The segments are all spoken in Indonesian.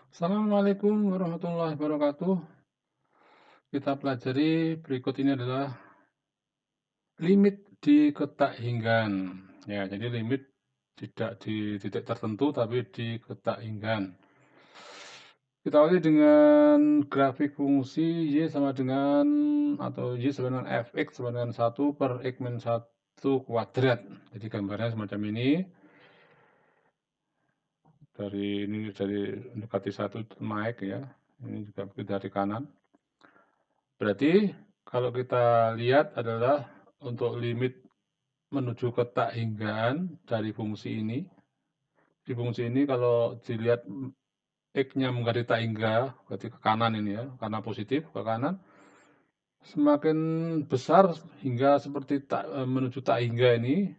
Assalamualaikum warahmatullahi wabarakatuh. Kita pelajari berikut ini adalah limit di ketak hinggan. Ya, jadi limit tidak di titik tertentu tapi di ketak hinggan. Kita awali dengan grafik fungsi Y sama dengan atau Y sama dengan Fx sama dengan 1 per X min 1 kuadrat. Jadi gambarnya semacam ini. Dari mendekati 1 naik ya. Ini juga begitu dari kanan. Berarti kalau kita lihat adalah untuk limit menuju ketak hinggaan dari fungsi ini. Di fungsi ini kalau dilihat X-nya menggaris tak hingga, berarti ke kanan ini ya, karena positif ke kanan. Semakin besar hingga seperti menuju tak hingga ini,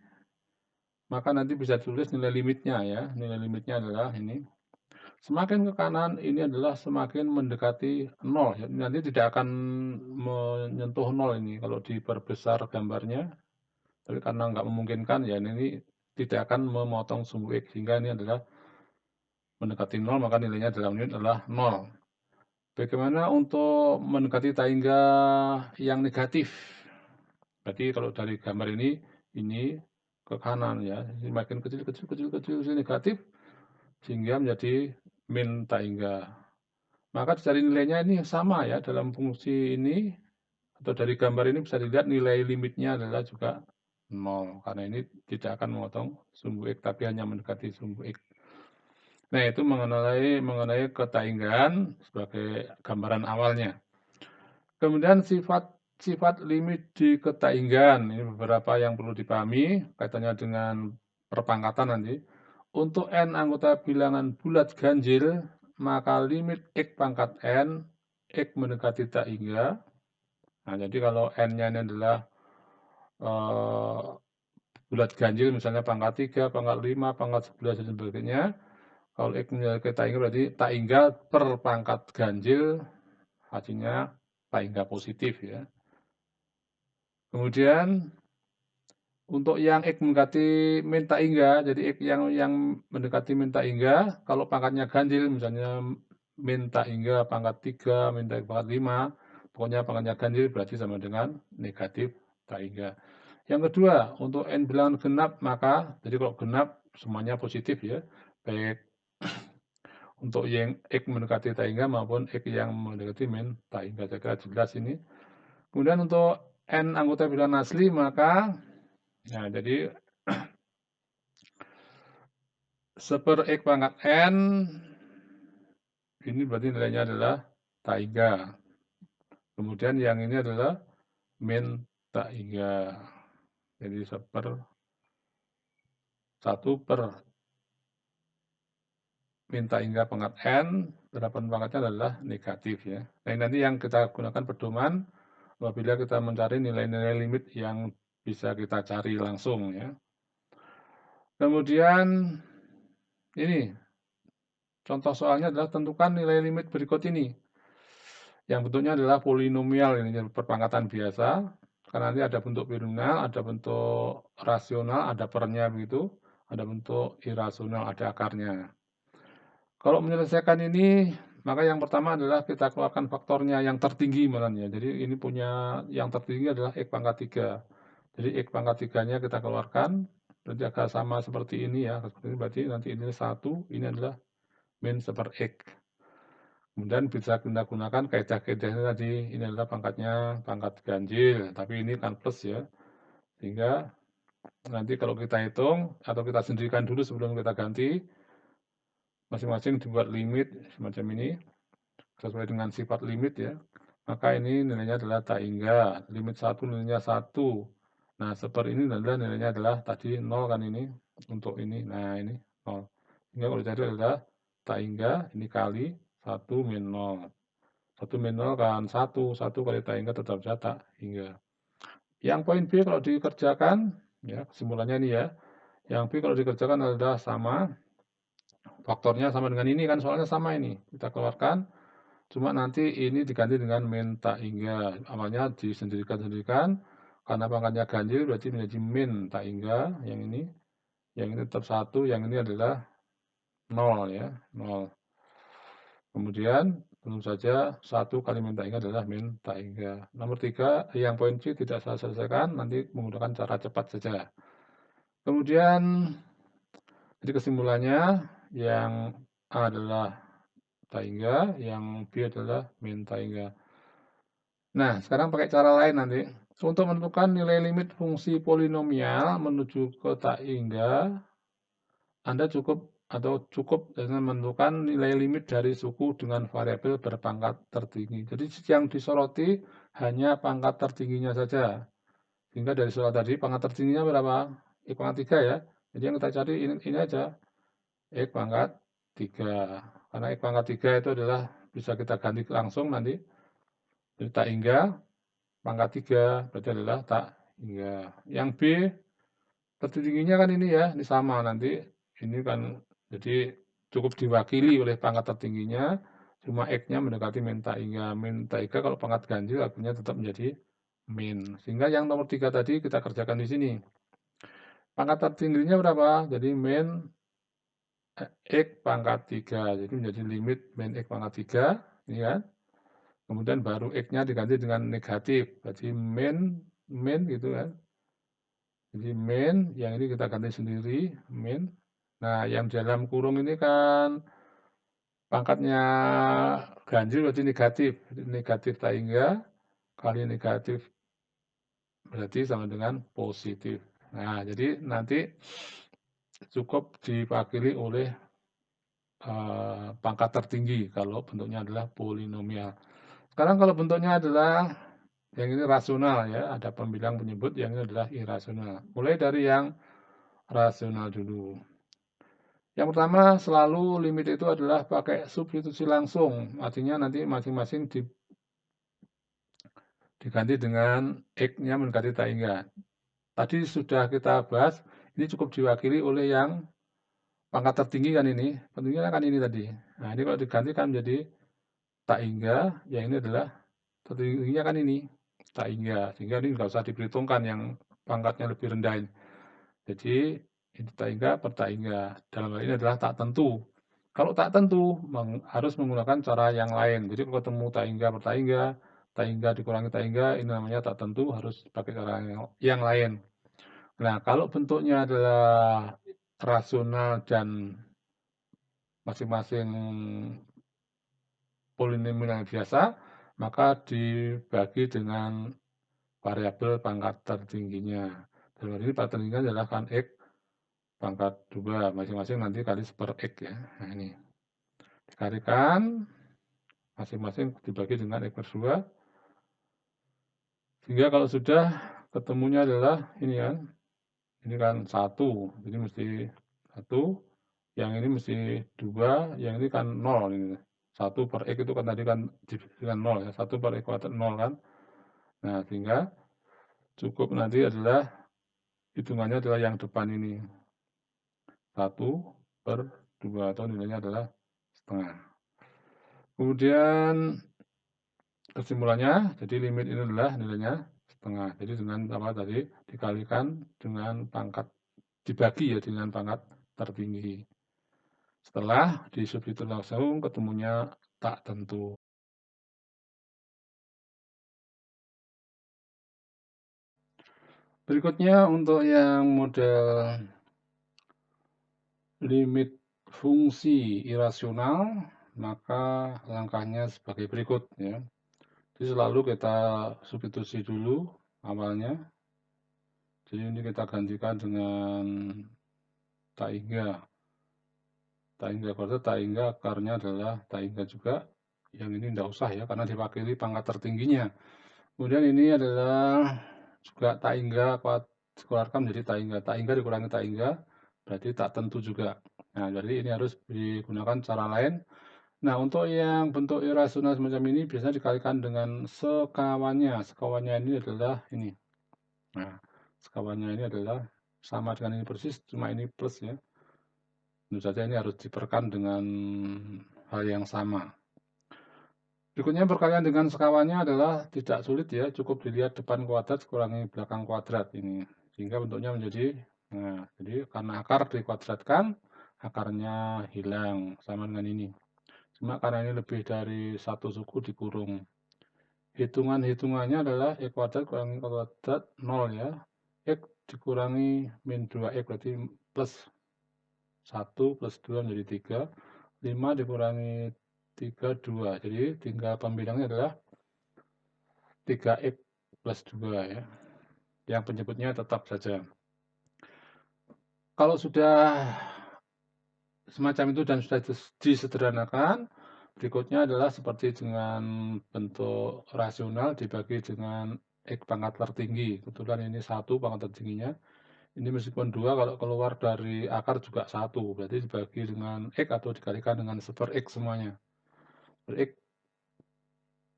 maka nanti bisa tulis nilai limitnya ya. Nilai limitnya adalah ini. Semakin ke kanan ini adalah semakin mendekati 0 ya. Nanti tidak akan menyentuh 0 ini kalau diperbesar gambarnya. Tapi karena nggak memungkinkan ya ini tidak akan memotong sumbu X sehingga ini adalah mendekati 0 maka nilainya dalam unit adalah 0. Bagaimana untuk mendekati tangga yang negatif? Berarti kalau dari gambar ini ke kanan ya, semakin kecil negatif sehingga menjadi min tangga. Maka dicari nilainya ini sama ya dalam fungsi ini atau dari gambar ini bisa dilihat nilai limitnya adalah juga 0 karena ini tidak akan memotong sumbu X tapi hanya mendekati sumbu X. Nah, itu mengenai ketainggaan sebagai gambaran awalnya. Kemudian sifat limit di ketainggaan, ini beberapa yang perlu dipahami kaitannya dengan perpangkatan nanti. Untuk n anggota bilangan bulat ganjil, maka limit x pangkat n, x mendekati tak hingga. Nah, jadi kalau n-nya ini adalah bulat ganjil, misalnya pangkat 3, pangkat 5, pangkat 11, dan sebagainya. Kalau x mendekati tak hingga berarti tak hingga per pangkat ganjil, hasilnya tak hingga positif ya. Kemudian untuk yang X mendekati min tak hingga, jadi X yang mendekati min tak hingga, kalau pangkatnya ganjil, misalnya min tak hingga pangkat 3, min tak hingga pangkat 5, pokoknya pangkatnya ganjil berarti sama dengan negatif tak hingga. Yang kedua, untuk n bilangan genap, maka, jadi kalau genap semuanya positif ya, baik untuk yang X mendekati tak hingga maupun X yang mendekati min tak hingga, saya kira jelas ini. Kemudian untuk n anggota bilangan asli, maka, nah jadi seper X pangkat N, ini berarti nilainya adalah tak hingga. Kemudian yang ini adalah min tak hingga. Jadi seper 1 per min tak hingga pangkat N, harapan pangkatnya adalah negatif ya. Nah, nanti yang kita gunakan pedoman apabila kita mencari nilai-nilai limit yang bisa kita cari langsung ya. Kemudian ini contoh soalnya adalah tentukan nilai limit berikut ini. Yang bentuknya adalah polinomial, ini perpangkatan biasa. Karena nanti ada bentuk polinomial, ada bentuk rasional, ada pernya begitu, ada bentuk irasional, ada akarnya. Kalau menyelesaikan ini, maka yang pertama adalah kita keluarkan faktornya yang tertinggi malahnya. Jadi ini punya yang tertinggi adalah X pangkat 3. Jadi X pangkat 3-nya kita keluarkan, berarti agak sama seperti ini ya. Seperti ini berarti nanti ini 1, ini adalah min seper X. Kemudian bisa kita gunakan kaidah-kaidahnya tadi, ini adalah pangkatnya pangkat ganjil, tapi ini kan plus ya. Sehingga nanti kalau kita hitung atau kita sendirikan dulu sebelum kita ganti, masing-masing dibuat limit semacam ini, sesuai dengan sifat limit ya. Maka ini nilainya adalah tak hingga, limit 1 nilainya 1. Nah, seper ini adalah nilainya adalah tadi 0 kan ini, untuk ini, nah ini 0. Sehingga kalau jadi adalah tak hingga, ini kali 1 min 0. 1 min 0 kan 1 kali tak hingga tetap bisa tak hingga. Yang poin B kalau dikerjakan, ya kesimpulannya ini ya, yang B kalau dikerjakan adalah sama, faktornya sama dengan ini kan soalnya sama ini, kita keluarkan, cuma nanti ini diganti dengan min tak hingga, awalnya disendirikan-sendirikan, karena pangkatnya ganjil berarti menjadi min tak hingga, yang ini tetap 1, yang ini adalah 0 ya, 0. Kemudian tentu saja 1 kali min tak hingga adalah min tak hingga. Nomor 3, yang poin C tidak saya selesaikan, nanti menggunakan cara cepat saja. Kemudian jadi kesimpulannya yang A adalah tak hingga, yang B adalah min tak hingga. Nah, sekarang pakai cara lain nanti. Untuk menentukan nilai limit fungsi polinomial menuju ke tak hingga, Anda cukup dengan menentukan nilai limit dari suku dengan variabel berpangkat tertinggi. Jadi yang disoroti hanya pangkat tertingginya saja. Sehingga dari soal tadi pangkat tertingginya berapa? X pangkat 3 ya. Jadi yang kita cari ini aja. X pangkat 3. Karena X pangkat 3 itu adalah bisa kita ganti langsung nanti. Jadi tak hingga pangkat 3 berarti adalah tak hingga. Yang B tertingginya kan ini ya, ini sama nanti. Ini kan jadi cukup diwakili oleh pangkat tertingginya, cuma X-nya mendekati min tak hingga. Min tak hingga kalau pangkat ganjil artinya tetap menjadi min. Sehingga yang nomor 3 tadi kita kerjakan di sini. Pangkat tertingginya berapa? Jadi min X pangkat 3. Jadi menjadi limit min X pangkat 3. Ini kan. Kemudian baru X-nya diganti dengan negatif. Berarti min gitu kan. Jadi min, yang ini kita ganti sendiri, min. Nah, yang dalam kurung ini kan pangkatnya ganjil berarti negatif. Jadi negatif tak hingga kali negatif berarti sama dengan positif. Nah, jadi nanti cukup diwakili oleh pangkat tertinggi kalau bentuknya adalah polinomial. Sekarang kalau bentuknya adalah yang ini rasional ya, ada pembilang penyebut, yang ini adalah irasional. Mulai dari yang rasional dulu. Yang pertama selalu limit itu adalah pakai substitusi langsung, artinya nanti masing-masing diganti dengan X-nya mendekati tak hingga. Tadi sudah kita bahas, ini cukup diwakili oleh yang pangkat tertinggi kan ini, tertingginya kan ini tadi. Nah ini kalau diganti kan menjadi tak hingga, yang ini adalah tertingginya kan ini, tak hingga. Sehingga ini nggak usah diperhitungkan yang pangkatnya lebih rendah ini. Jadi ini tak hingga per tak hingga. Dalam hal ini adalah tak tentu. Kalau tak tentu harus menggunakan cara yang lain. Jadi kalau ketemu tak hingga dikurangi tak hingga, ini namanya tak tentu, harus pakai cara yang lain. Nah, kalau bentuknya adalah rasional dan masing-masing polinomial yang biasa, maka dibagi dengan variabel pangkat tertingginya. Dalam hal ini pangkat tertingginya adalah kan X pangkat 2, masing-masing nanti kali per X ya. Nah ini, dikalikan, masing-masing dibagi dengan X per 2, sehingga kalau sudah ketemunya adalah ini kan 1, jadi mesti 1, yang ini mesti 2, yang ini kan 0 ini. 1 per X itu kan tadi kan dengan 0 ya, 1 per X kuadrat 0 kan. Nah, sehingga cukup nanti adalah hitungannya adalah yang depan ini. 1 per 2 atau nilainya adalah setengah. Kemudian kesimpulannya, jadi limit ini adalah nilainya setengah. Jadi dengan apa tadi dikalikan dengan pangkat, dibagi ya dengan pangkat tertinggi. Setelah disubstitusi langsung ketemunya tak tentu. Berikutnya untuk yang model limit fungsi irasional, maka langkahnya sebagai berikut ya. Jadi selalu kita substitusi dulu awalnya. Jadi ini kita gantikan dengan tak hingga. Tak hingga kuadrat, tak hingga akarnya adalah tak hingga juga. Yang ini tidak usah ya, karena diwakili pangkat tertingginya. Kemudian ini adalah juga tak hingga dikeluarkan menjadi tak hingga. Tak hingga dikurangi tak hingga, berarti tak tentu juga. Nah, jadi ini harus digunakan cara lain. Nah, untuk yang bentuk irasional semacam ini biasanya dikalikan dengan sekawannya. Sekawannya ini adalah ini. Nah, sekawannya ini adalah sama dengan ini persis, cuma ini plus ya. Tentu saja ini harus diperkan dengan hal yang sama. Berikutnya perkalian dengan sekawannya adalah tidak sulit ya, cukup dilihat depan kuadrat kurangi belakang kuadrat ini. Sehingga bentuknya menjadi, nah jadi karena akar dikuadratkan, akarnya hilang, sama dengan ini. Cuma karena ini lebih dari satu suku dikurung. Hitungannya adalah X kuadrat kurangi kuadrat 0 ya. X dikurangi min 2X berarti plus 1 plus 2 menjadi 3. 5 dikurangi 3, 2. Jadi tinggal pembilangnya adalah 3X plus 2 ya. Yang penyebutnya tetap saja. Kalau sudah semacam itu dan sudah disederhanakan, berikutnya adalah seperti dengan bentuk rasional dibagi dengan X pangkat tertinggi. Kebetulan ini 1 pangkat tertingginya. Ini meskipun 2, kalau keluar dari akar juga 1. Berarti dibagi dengan X atau dikalikan dengan 1/X semuanya. Per X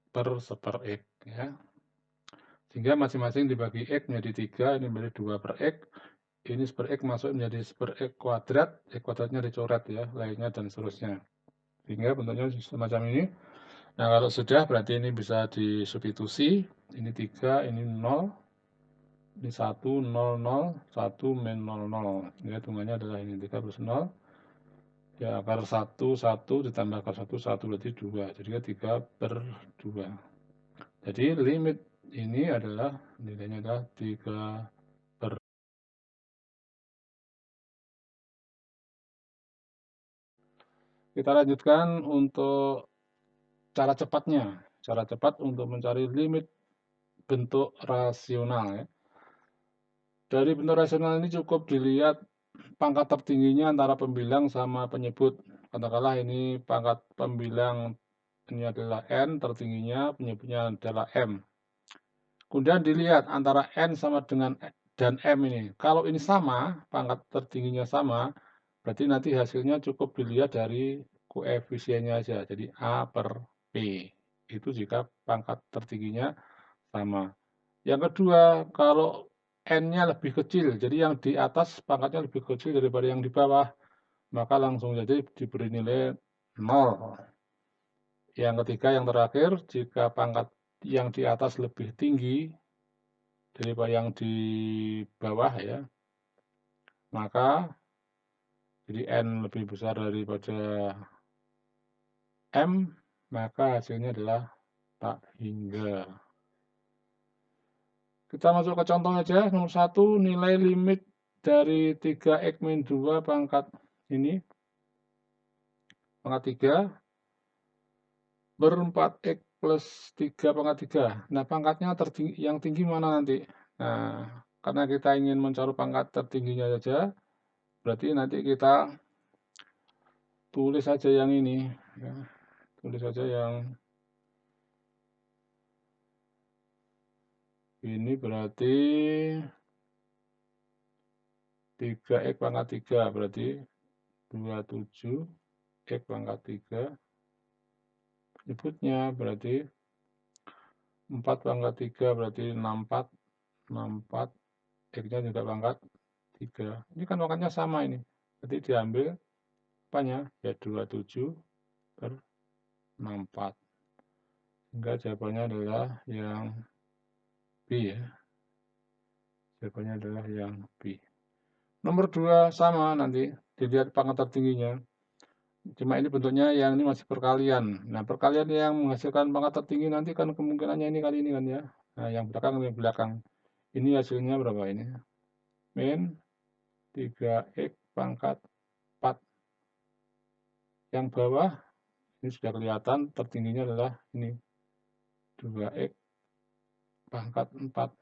per 1/X ya. Sehingga masing-masing dibagi X menjadi 3, ini menjadi 2/X. Ini 1/X masuk menjadi 1/X kuadrat. X kuadratnya dicoret ya, lainnya dan seterusnya. Sehingga bentuknya semacam ini. Nah, kalau sudah berarti ini bisa disubstitusi. Ini 3, ini 0. Ini 1, 0, 0, 1, min 0, 0. Ya, hitungannya adalah ini 3 plus 0. Ya, akar 1, 1 ditambah akar 1, 1 berarti 2. Jadi 3/2. Jadi limit ini adalah nilainya adalah 3/. Kita lanjutkan untuk cara cepatnya. Cara cepat untuk mencari limit bentuk rasional ya. Dari bentuk rasional ini cukup dilihat pangkat tertingginya antara pembilang sama penyebut. Katakanlah ini pangkat pembilang ini adalah N, tertingginya penyebutnya adalah M. Kemudian dilihat antara N sama dengan dan M ini. Kalau ini sama, pangkat tertingginya sama, berarti nanti hasilnya cukup dilihat dari koefisiennya aja. Jadi A/P. Itu jika pangkat tertingginya sama. Yang kedua, kalau N-nya lebih kecil, jadi yang di atas pangkatnya lebih kecil daripada yang di bawah, maka langsung saja diberi nilai 0. Yang ketiga, yang terakhir, jika pangkat yang di atas lebih tinggi daripada yang di bawah ya, maka jadi N lebih besar daripada M, maka hasilnya adalah tak hingga. Kita masuk ke contoh aja. Nomor 1, nilai limit dari 3X min 2 pangkat ini. Pangkat 3 ber 4X plus 3 pangkat 3. Nah, pangkatnya yang tinggi mana nanti? Nah, karena kita ingin mencari pangkat tertingginya saja, berarti nanti kita tulis saja yang ini. Ya. Tulis saja yang ini berarti 3X pangkat 3 berarti 27X pangkat 3. Penyebutnya berarti 4 pangkat 3 berarti 64. 64. X-nya juga pangkat 3. Ini kan pangkatnya sama ini. Jadi diambil apanya? Ya 27/64. Sehingga jawabannya adalah yang B ya. Jawabannya adalah yang B. Nomor 2 sama nanti, dilihat pangkat tertingginya. Cuma ini bentuknya yang ini masih perkalian. Nah, perkalian yang menghasilkan pangkat tertinggi nanti kan kemungkinannya ini kali ini kan ya. Nah, yang belakang. Ini hasilnya berapa ini? Min 3X pangkat 4. Yang bawah, ini sudah kelihatan tertingginya adalah ini. 2X pangkat 4.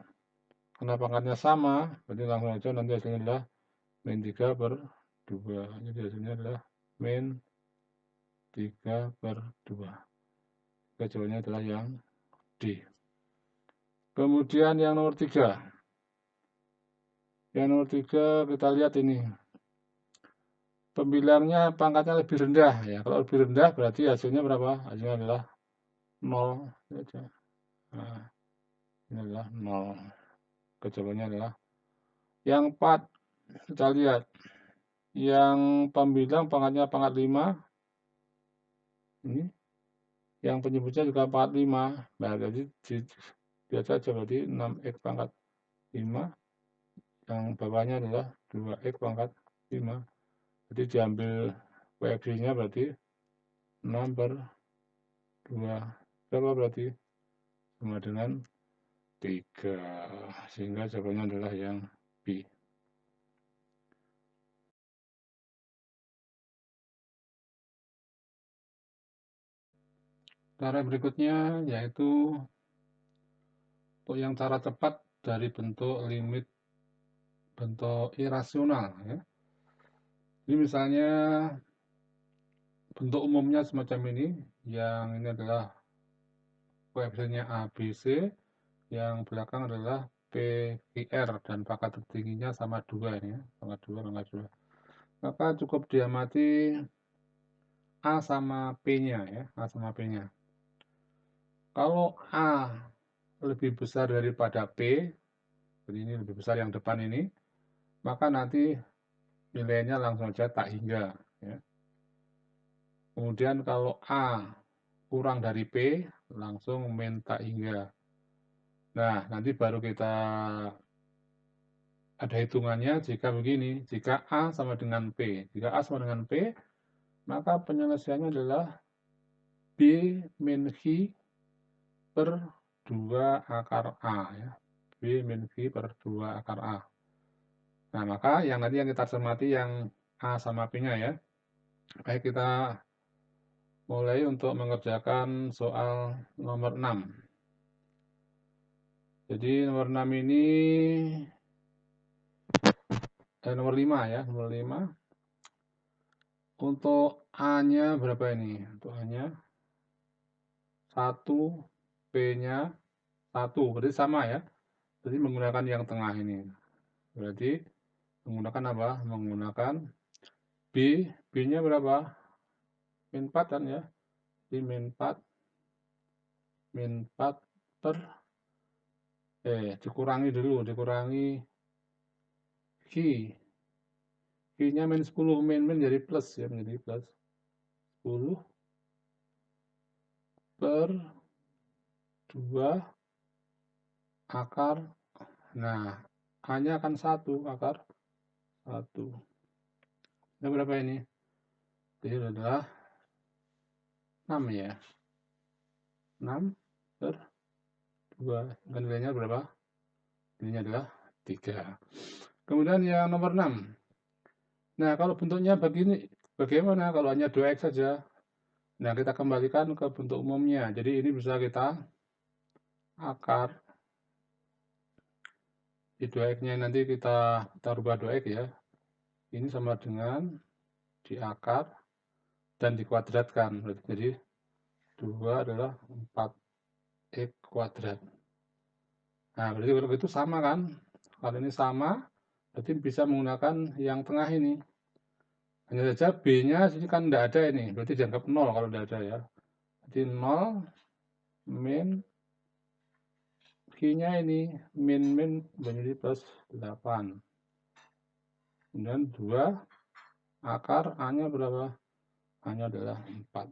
Karena pangkatnya sama, berarti langsung saja nanti hasilnya adalah min 3/2. Jadi hasilnya adalah min 3/2. Jawabannya adalah yang D. Kemudian yang nomor 3. Yang nomor 3 kita lihat ini. Pembilangnya pangkatnya lebih rendah ya. Kalau lebih rendah berarti hasilnya berapa? Hasilnya adalah 0 saja. Nah, ini adalah 0. Jawabannya adalah yang 4. Kita lihat. Yang pembilang pangkatnya pangkat 5. Ini. Yang penyebutnya juga pangkat 5. Nah, jadi lihat saja berarti 6X pangkat 5. Yang bawahnya adalah 2X pangkat 5. Jadi diambil koefisiennya berarti 6/2. Berapa berarti? Sama dengan 3. Sehingga jawabannya adalah yang B. Cara berikutnya yaitu untuk yang cara cepat dari bentuk limit bentuk irasional ya. Ini misalnya bentuk umumnya semacam ini, yang ini adalah koefisiennya ABC, yang belakang adalah PQR dan pangkat tertingginya sama 2 ini ya, sama 2 pangkat 2. Maka cukup diamati A sama P-nya ya, A sama P-nya. Kalau A lebih besar daripada P, jadi ini lebih besar yang depan ini, maka nanti nilainya langsung saja tak hingga ya. Kemudian kalau A kurang dari P, langsung min tak hingga. Nah, nanti baru kita ada hitungannya jika begini, jika A sama dengan P. Jika A sama dengan P, maka penyelesaiannya adalah B min V per 2 akar A ya. B min V per 2 akar A. Nah, maka yang nanti yang kita cermati yang A sama P-nya ya. Baik, kita mulai untuk mengerjakan soal nomor 6. Jadi nomor 6 ini nomor 5 ya, nomor 5. Untuk A-nya berapa ini? Untuk A-nya 1, P-nya 1, berarti sama ya. Jadi menggunakan yang tengah ini. Berarti menggunakan apa? Menggunakan B. B-nya berapa? Min 4 kan ya. Jadi min 4 per dikurangi dulu, dikurangi Q. Q-nya min 10, min jadi plus ya, menjadi plus 10 per 2 akar. Nah, A-nya akan 1 akar 1. Ini berapa ini? Jadi adalah 6 ya. 6 per 2. Dan nilainya berapa? Nilainya adalah 3. Kemudian yang nomor 6. Nah, kalau bentuknya begini, bagaimana kalau hanya 2X saja? Nah, kita kembalikan ke bentuk umumnya. Jadi ini bisa kita akar. Di 2X-nya nanti kita rubah 2X ya. Ini sama dengan diakar dan dikuadratkan. Jadi 2 adalah 4X kuadrat. Nah, berarti kalau itu sama kan? Kalau ini sama, berarti bisa menggunakan yang tengah ini. Hanya saja B-nya sini kan tidak ada ini, berarti dianggap 0 kalau tidak ada ya. Jadi 0 min Q-nya ini min menjadi plus 8. Kemudian 2 akar A-nya berapa? A-nya adalah 4.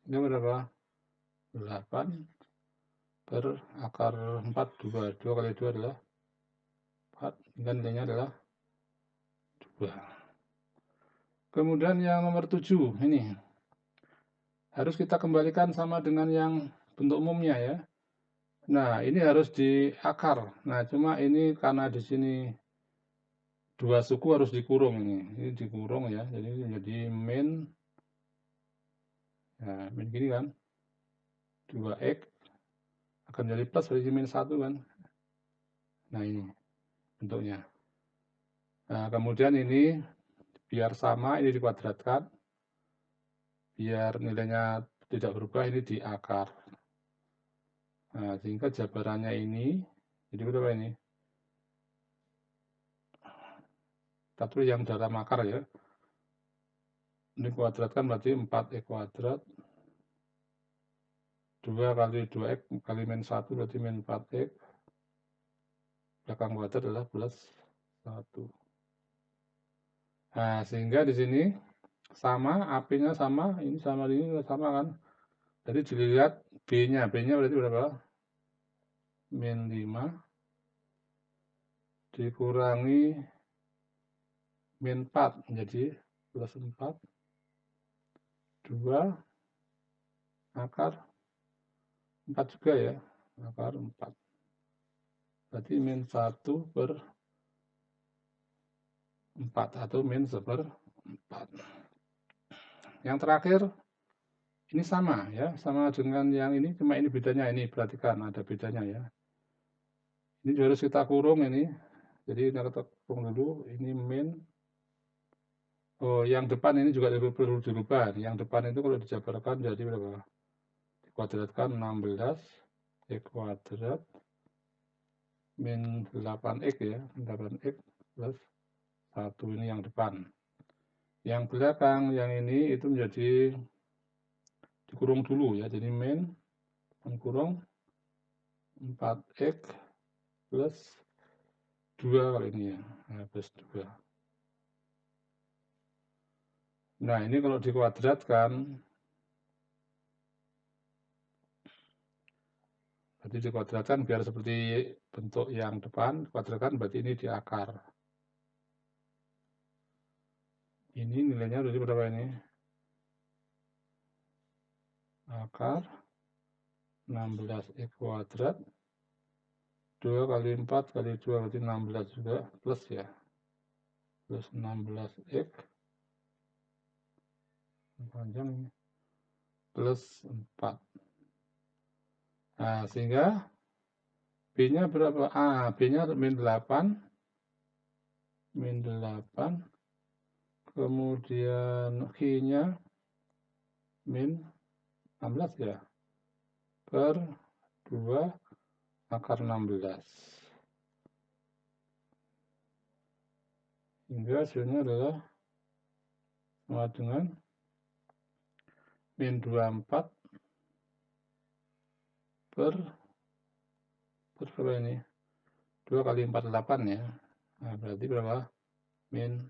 Ini berapa? 8 per akar 4, 2. 2 kali 2 adalah 4. Dan nilainya adalah 2. Kemudian yang nomor 7 ini harus kita kembalikan sama dengan yang bentuk umumnya ya. Nah, ini harus diakar. Nah, cuma ini karena di sini 2 suku harus dikurung ini. Ini dikurung ya. Jadi ini menjadi min. Ya, min gini kan. 2X akan jadi plus berarti min 1 kan. Nah, ini bentuknya. Nah, kemudian ini biar sama ini dikuadratkan. Biar nilainya tidak berubah ini diakar. Nah, sehingga jabarannya ini jadi berapa ini? Kita tulis yang dalam akar ya. Ini kuadratkan berarti 4X kuadrat. 2 kali 2X kali min 1 berarti min 4X. Belakang kuadrat adalah plus 1. Nah, sehingga di sini sama, AP-nya sama, ini sama kan. Jadi dilihat B-nya. B-nya berarti berapa? Min 5 dikurangi min 4 menjadi plus 4 2 akar 4 juga ya, akar 4. Berarti min 1/4 atau min 1/4. Yang terakhir ini sama ya, sama dengan yang ini, cuma ini bedanya ini, perhatikan ada bedanya ya. Ini juga harus kita kurung ini. Jadi kita kurung dulu, ini min. Oh, yang depan ini juga perlu dirubah. Yang depan itu kalau dijabarkan jadi berapa? Dikuadratkan 16 X kuadrat min 8X ya, 8X plus 1 ini yang depan. Yang belakang, yang ini itu menjadi dikurung dulu ya, jadi min kurung 4X plus 2 kali ini ya, nah, plus 2. Nah, ini kalau dikuadratkan, berarti dikuadratkan biar seperti bentuk yang depan, kuadratkan berarti ini di akar. Ini nilainya jadi berapa ini? Akar 16X kuadrat 2 kali 4 kali 2 berarti 16 juga, plus ya, plus 16X panjang ini, plus 4. Nah, sehingga B-nya berapa? B-nya min 8, kemudian Q-nya min 16 ya, per 2 akar 16. Hingga hasilnya adalah sama dengan min 24 per berapa ini? 2 kali 4, 8 ya. Nah, berarti berapa? Min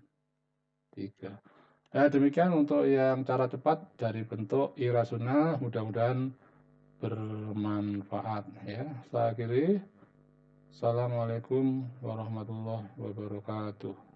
3. Nah, demikian untuk yang cara cepat dari bentuk irasional, mudah-mudahan bermanfaat ya. Saya akhiri. Assalamualaikum warahmatullahi wabarakatuh.